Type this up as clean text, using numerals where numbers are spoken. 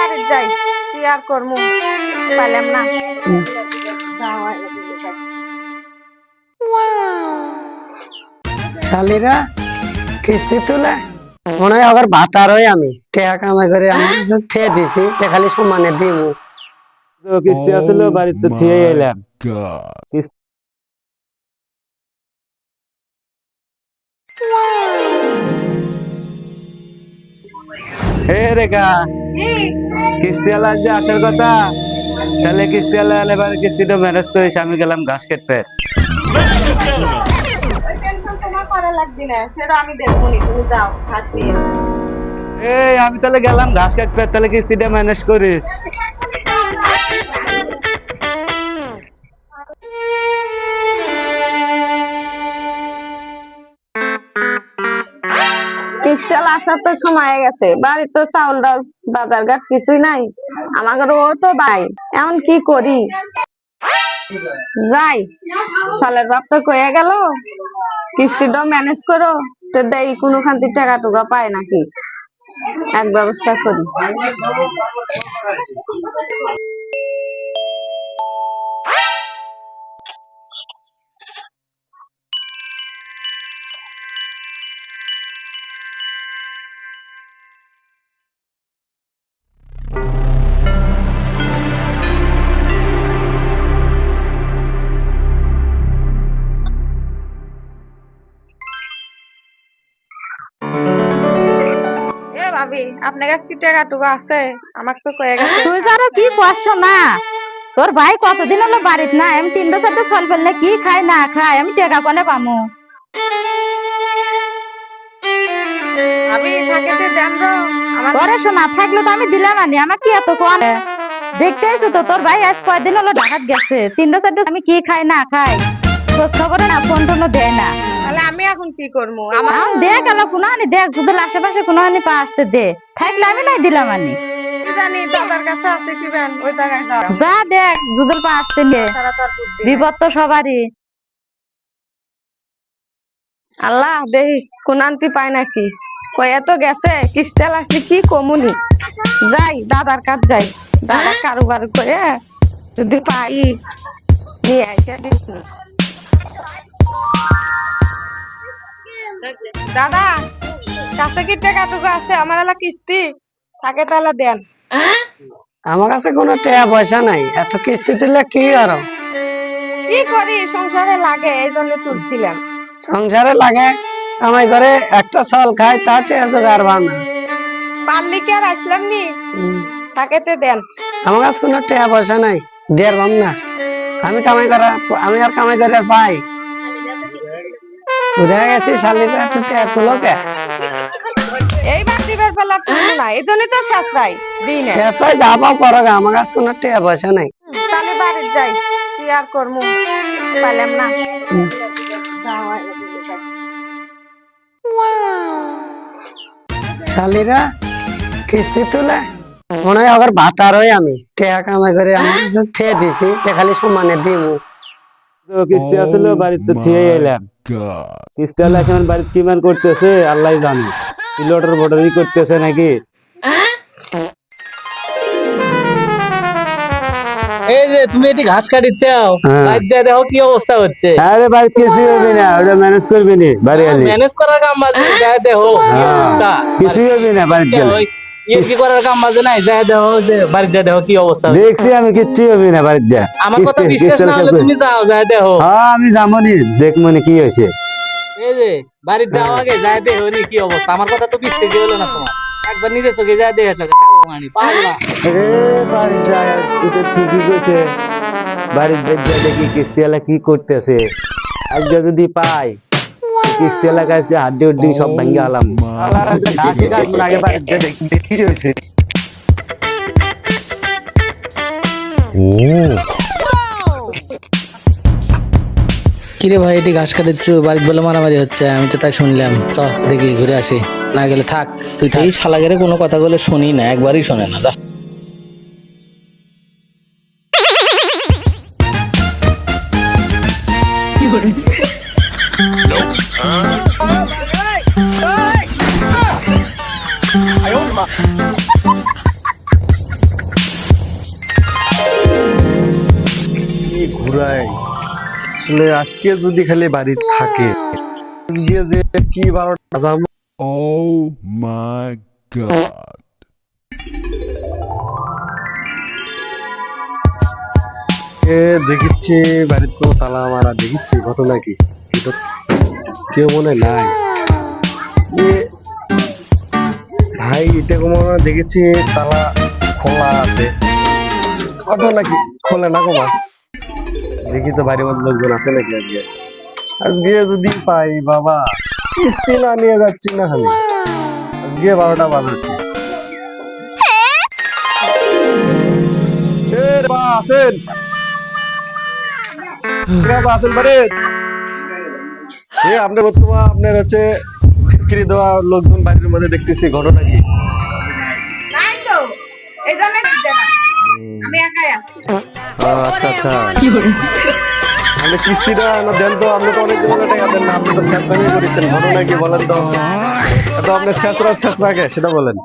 বাড়ির যাই, কি আর করবো, পাইলাম না। শালিরা কিস্তি তুলে মনে হয় আবার ভাতারই আমি টেকা কামাই করে আমার কাছে থে দিছি খালি সমানে দিমু তো কিস্তি আছিল বাড়িতে থিয়ে এলাম কিস্তি রেখা কিস্তি আলা যে আসার কথা, তাহলে কিস্তি আলা এবার কিস্তিটা ম্যানেজ করিস, আমি গেলাম ঘাস কেটে। তোমার করা লাগবে না, সেটা আমি দেখবো নি, তুমি যাও ঘাস নিয়ে। এই আমি তাহলে গেলাম ঘাস কাটতে, তাহলে কিস্তিটা ম্যানেজ করিস। কিস্টেল আসার তো সময় গেছে, বাড়ির তো চাউল ডাল বাজার ঘাট কিছুই নাই, আমাদের ও তো ভাই, এখন কি করি? যাই, সালের বাপ তো কয়ে গেল কিস্তিটা ম্যানেজ করো, তো দেই কোনো খান্তি টাকা টুকা পায় নাকি, এক ব্যবস্থা করি। ভাবি, আপনার কাছে কি টাকা টুকা আছে? আমাকে তো কয়ে গেছে। তুই যারা কি করছো না, তোর ভাই কতদিন হলো বাড়িতে না, আমি 3-4টা চল ফেললে কি খায় না খায়, আমি টাকা কোনে পামু? আমি থাকে তো জানবো আমার ওরে শোনা, থাকলে তো আমি দিলাম আনি, আমার কি এত কোন দেখতে আইছো তো, তোর ভাই আজ কয়দিন হলো ঢাকাত গেছে, 3-4টা আমি কি খাই না খাই খোঁজ খবরে না, ফোন টোনও দেয় না। তাহলে আমি এখন কি করবো? আমার আমার দেখ এলো কোনো আনি, দেখ যদি আশেপাশে কোনো আনি পা আসতে দে, থাকলে আমি নাই দিলাম আনি। কি জানি দাদার কাছে আছে কি বেন, ওই জায়গায় যাও। যা দেখ দুদল পা আসতে নিয়ে, তারা তো আর বুদ্ধি নাই। বিপদ তো সবারই। আল্লাহ দেহি কোন আনতি পায় নাকি, কয়ে তো গেছে কিস্তেল আসলে কি কমুনি, যাই দাদার কাছ যাই, দাদা কারোবার করে যদি পাই নিয়ে আইসা দিচ্ছি। দাদা কাছে কি টাকা টুকু আছে? আমার এলা কিস্তি থাকে, তাহলে দেন। আমার কাছে কোনো টাকা পয়সা নাই, এত কিস্তি তুললে কি আরো কি করি, সংসারে লাগে এই জন্য তুলছিলাম। সংসারে লাগে, কামাই করে একটা চাল খায়, তা টাকা জোগাড় বানা। পারলি কি আর আসলাম নি, থাকেতে দেন। আমার কাছে কোনো টাকা পয়সা নাই, দেড় বাম না, আমি কামাই করা, আমি আর কামাই করে আর পাই? বুঝা গেছি শালিরা এত টাকা তুলো কে? এইবার দিবের বেলা তুলবো না, এই জন্য তো শেষরাই দিই না। শেষরাই দাবাও করো গা, আমার কাছে কোনো টাকা পয়সা নাই। তাহলে বাড়ির যাই, কি আর করবো, পাইলাম না। শালিরা কিস্তি তুলে মনে হয় আবার ভাতারই আমি টেকা কামাই করে আমার কাছে থে দিছি খালি সমানে দিমু তো কিস্তি আছিল বাড়িতে থিয়ে এলাম, কিস্তি আলা এখন বাড়িতে কি মান করতেছে আল্লাহ জানে, লটার বটারি করতেছে নাকি। এই যে তুমি এটি ঘাস কাটিচ্ছ, বাইরে যা দেখো কি অবস্থা হচ্ছে। আরে বাড়িতে কিছুই হবে না, ওটা ম্যানেজ করবি নি বাড়ি আলি, ম্যানেজ করার কাম বাজে, যা দেখো কি অবস্থা। কিছুই হবে না বাড়িতে গেলে। কি করার কাম বাজে নাই, যা দেখো যে বাড়িতে যা দেখো কি অবস্থা হচ্ছে। দেখছি আমি কিচ্ছুই হবে না বাড়িতে। আমার কথা বিশ্বাস না হলে তুমি যাও, যা দেখো। হ্যাঁ আমি যাবনি, দেখবো নি কি হয়েছে। এই যে বাড়িতে যাও আগে, যা দেখো নি কি অবস্থা। আমার কথা তো বিশ্বাসই হলো না তোমার, একবার নিজে চোখে যা দেখে পারলা। বাড়িতে যায়, তুই তো ঠিকই কইছে, বাড়িতে যা দেখি কিস্তি আলা কি করতেছে, আজকে যদি পাই কিস্তি এলাকায় হাড্ডি উড্ডি সব ভাঙ্গে আলাম। আগে বাড়িতে দেখি কি হয়েছে। কিরে ভাই, এটি ঘাস কাটিচ্ছ, বাড়িতে বলে মারামারি হচ্ছে, আমি তো তাই শুনলাম। চ দেখি ঘুরে আসি, না গেলে থাক তুই। এই শালাগেরে কোনো কথা বলে শুনি না, একবারই শোনে না। যা আসলে আজকে যদি খালি বাড়ি থাকে গিয়ে যে কি 12টা বাজাবো। Oh my god. দেখিচ্ছি বাড়ির তো তালা মারা, দেখিচ্ছি ঘটনা কি কিন্তু কেউ মনে নাই। ভাই এটা মনে হয় দেখেছি তালা খোলা আছে, ঘটনা কি খোলে না কমা। দেখি তো বাড়ির মধ্যে লোকজন আছে নাকি আজকে। আজকে যদি পাই বাবা, কিস্তি না নিয়ে যাচ্ছি না খালি আজকে 12টা বাজাচ্ছি। আছেন আপনি বর্তমান আপনার হচ্ছে সিটকিরি দেওয়া লোকজন বাড়ির মধ্যে দেখতেছি, ঘটনা কি? নাই তো, এই জন্য আমি একাই আছি। আচ্ছা আচ্ছা, আপনি কিস্তিটা দেন তো, আপনি তো অনেক টাকা দেন না, আপনি তো শেষরামি করেছেন, ঘটনা কি বলেন তো? এত আপনি শেষরা কে সেটা বলেন।